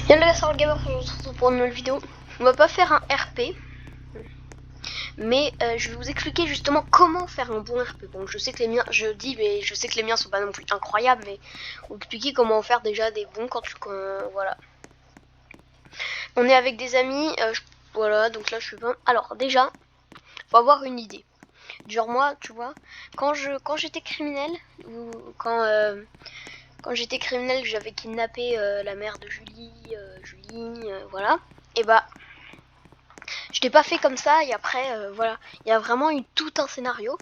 Y'a le gars gamer, on se retrouve pour une nouvelle vidéo. On va pas faire un RP, mais je vais vous expliquer justement comment faire un bon RP. Bon, je sais que les miens, mais je sais que les miens sont pas non plus incroyables, mais vous expliquer comment faire déjà des bons voilà. On est avec des amis, voilà, donc là je suis bien. Alors déjà, faut avoir une idée. Genre moi, tu vois, quand j'étais criminel ou quand j'étais criminel, j'avais kidnappé la mère de Julie, voilà. Et bah je l'ai pas fait comme ça et après voilà, il y a vraiment eu tout un scénario.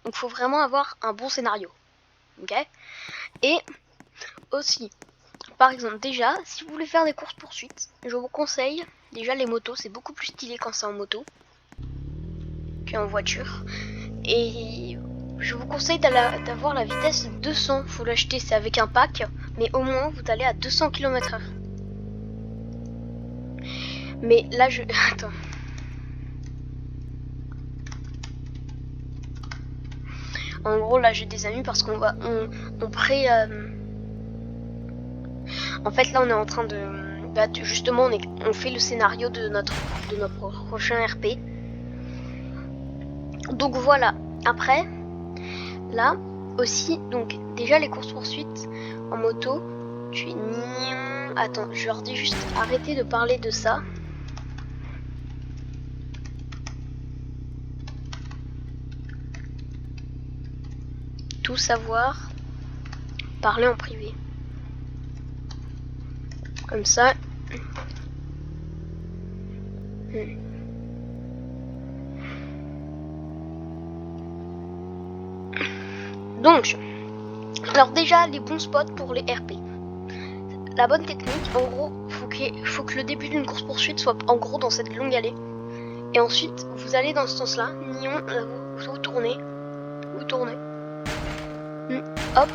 Donc faut vraiment avoir un bon scénario. OK? Et aussi, par exemple, déjà, si vous voulez faire des courses poursuites, je vous conseille déjà les motos, c'est beaucoup plus stylé quand c'est en moto qu'en voiture. Et je vous conseille d'avoir la vitesse 200. Faut l'acheter, c'est avec un pack, mais au moins vous allez à 200 km/h. Mais là je attends. En gros là j'ai des amis parce qu'on va on pré en fait là on est en train de justement on fait le scénario de notre prochain RP. Donc voilà. Après là aussi donc déjà les courses poursuites en moto. Tu es attends, je leur dis juste arrêtez de parler de ça. Tout savoir, parler en privé. Comme ça. Donc, alors déjà les bons spots pour les RP. La bonne technique, en gros, faut que le début d'une course poursuite soit en gros dans cette longue allée. Et ensuite, vous allez dans ce sens-là, vous tournez, hop,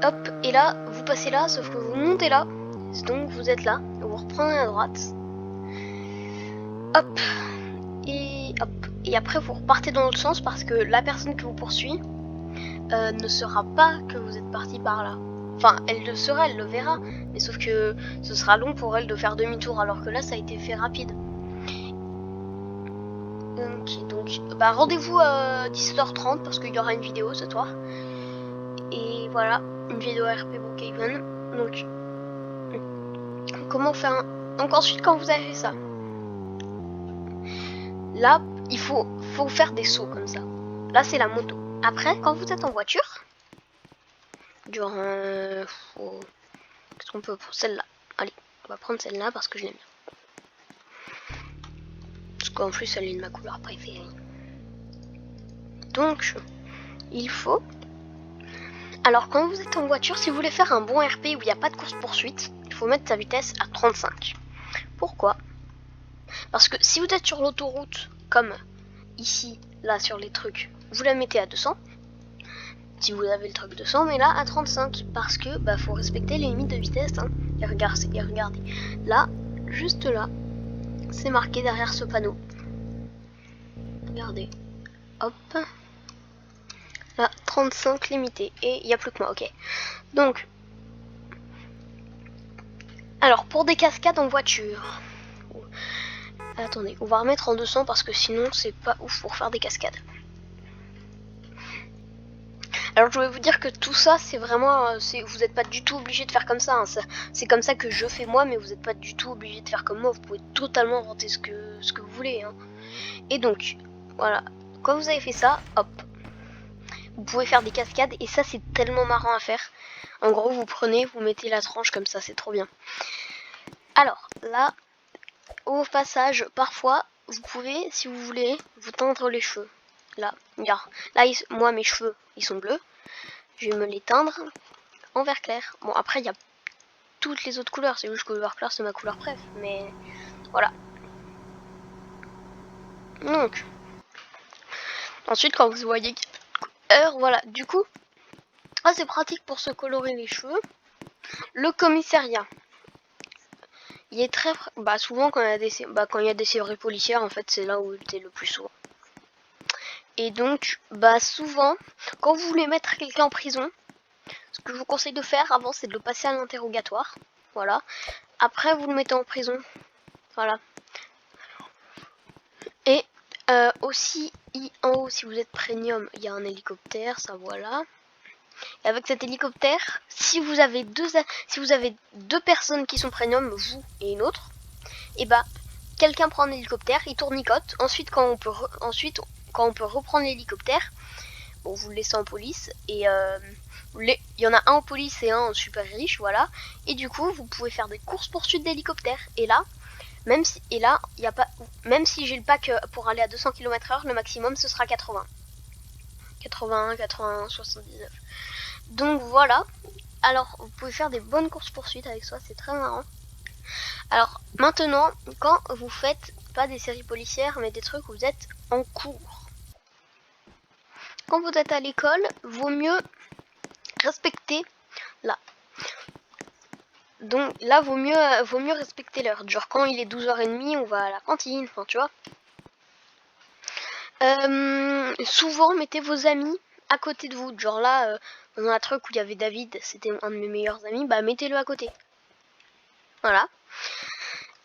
hop, et là, vous passez là, sauf que vous montez là, donc vous êtes là, vous reprenez à droite, hop, et après vous repartez dans l'autre sens parce que la personne qui vous poursuit ne saura pas que vous êtes parti par là. Enfin, elle le saura, elle le verra, mais sauf que ce sera long pour elle de faire demi-tour, alors que là, ça a été fait rapide. Donc bah, rendez-vous à 17h30 parce qu'il y aura une vidéo ce soir. Et voilà, une vidéo RP Brookhaven. Donc, comment faire Donc ensuite, quand vous avez fait ça, là, il faut faire des sauts comme ça. Là, c'est la moto. Après, quand vous êtes en voiture, genre, qu'est-ce qu'on peut pour celle-là? Allez, on va prendre celle-là parce que je l'aime bien. Parce qu'en plus, elle est de ma couleur préférée. Donc, il faut... Alors, quand vous êtes en voiture, si vous voulez faire un bon RP où il n'y a pas de course-poursuite, il faut mettre sa vitesse à 35. Pourquoi? Parce que si vous êtes sur l'autoroute, comme ici, là, sur les trucs, vous la mettez à 200. Si vous avez le truc 200, mais là, à 35. Parce que, bah, faut respecter les limites de vitesse, hein. Et regardez. Là, juste là, c'est marqué derrière ce panneau. Regardez. Hop. Là, 35 limité. Et il n'y a plus que moi, ok. Donc, alors, pour des cascades en voiture. Attendez, on va remettre en 200 parce que sinon, c'est pas ouf pour faire des cascades. Alors, je vais vous dire que tout ça, c'est vraiment... vous n'êtes pas du tout obligé de faire comme ça, hein. C'est comme ça que je fais moi, mais vous n'êtes pas du tout obligé de faire comme moi. Vous pouvez totalement inventer ce que vous voulez, hein. Et donc, voilà. Quand vous avez fait ça, hop. Vous pouvez faire des cascades et ça, c'est tellement marrant à faire. En gros, vous prenez, vous mettez la tranche comme ça, c'est trop bien. Alors, là, au passage, parfois, vous pouvez, si vous voulez, vous teindre les cheveux. Là, regarde. Là, moi, mes cheveux, ils sont bleus. Je vais me les teindre en vert clair. Bon, après, il y a toutes les autres couleurs. C'est juste que le vert clair, c'est ma couleur préf. Mais, voilà. Donc, ensuite, quand vous voyez voilà. Du coup, c'est pratique pour se colorer les cheveux. Le commissariat. Il est très... Bah, souvent, quand il y a des séries policières, en fait, c'est là où t'es le plus souvent. Et donc, bah, souvent, quand vous voulez mettre quelqu'un en prison, ce que je vous conseille de faire avant, c'est de le passer à l'interrogatoire. Voilà. Après, vous le mettez en prison. Voilà. Et aussi, en haut, si vous êtes premium, il y a un hélicoptère, ça voilà. Et avec cet hélicoptère, si vous avez deux personnes qui sont premium, vous et une autre, et bah quelqu'un prend un hélicoptère, il tournicote. Ensuite, quand on peut reprendre l'hélicoptère, bon, vous le laissez en police et il y en a un en police et un en super riche, voilà. Et du coup, vous pouvez faire des courses poursuites d'hélicoptère. Et là, même si j'ai le pack pour aller à 200 km/h, le maximum ce sera 80. 81, 81, 79. Donc voilà. Alors, vous pouvez faire des bonnes courses poursuites avec ça, c'est très marrant. Alors, maintenant, quand vous faites pas des séries policières, mais des trucs où vous êtes en cours. Quand vous êtes à l'école, vaut mieux respecter là. Donc là, vaut mieux respecter l'heure. Genre quand il est 12h30, on va à la cantine, enfin tu vois. Souvent, mettez vos amis à côté de vous. Genre là, dans un truc où il y avait David, c'était un de mes meilleurs amis, bah mettez-le à côté. Voilà.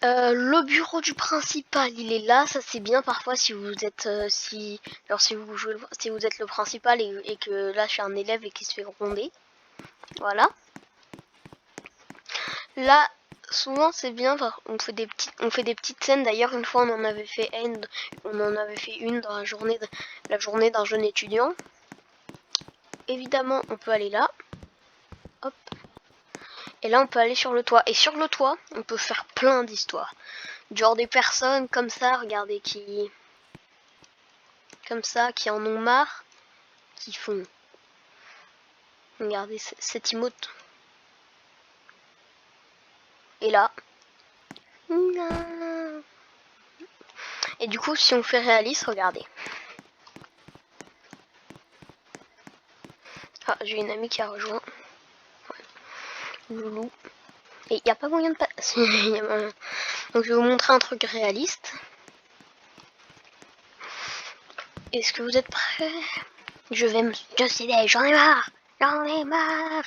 Le bureau du principal, il est là, ça c'est bien parfois si vous êtes si vous êtes le principal et que là j'ai un élève et qui se fait gronder. Voilà. Là, souvent c'est bien, on fait des petites scènes. D'ailleurs, une fois on en avait fait une dans la journée d'un jeune étudiant. Évidemment, on peut aller là. Hop. Et là, on peut aller sur le toit. Et sur le toit, on peut faire plein d'histoires. Genre des personnes comme ça, regardez, qui en ont marre, qui font. Regardez cette emote. Et là. Et du coup, si on fait réaliste, regardez. Ah, j'ai une amie qui a rejoint. Ouais. Loulou. Et il n'y a pas moyen de passer. Donc je vais vous montrer un truc réaliste. Est-ce que vous êtes prêts? Je sais, j'en ai marre. J'en ai marre.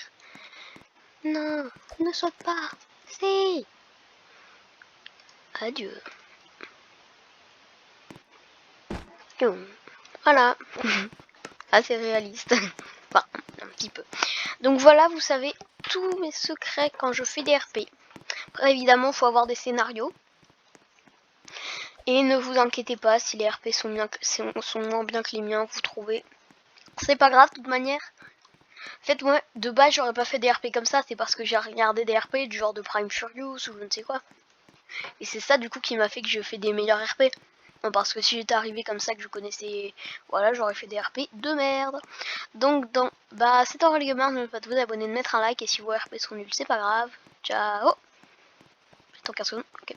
Non, ne saute pas. Si. Adieu. Voilà. Assez réaliste. Enfin, un petit peu. Donc voilà, vous savez tous mes secrets quand je fais des RP. Après, évidemment, il faut avoir des scénarios. Et ne vous inquiétez pas si les RP sont moins bien que les miens, vous trouvez. C'est pas grave, de toute manière. En fait, moi, de base, j'aurais pas fait des RP comme ça. C'est parce que j'ai regardé des RP du genre de Prime Furious ou je ne sais quoi. Et c'est ça, du coup, qui m'a fait que je fais des meilleurs RP. Non, parce que si j'étais arrivé comme ça, que je connaissais... Voilà, j'aurais fait des RP de merde. Donc, c'est Aurel Gamer. N'oubliez pas de vous abonner, de mettre un like. Et si vos RP sont nuls, c'est pas grave. Ciao. Attends 15 secondes. Ok.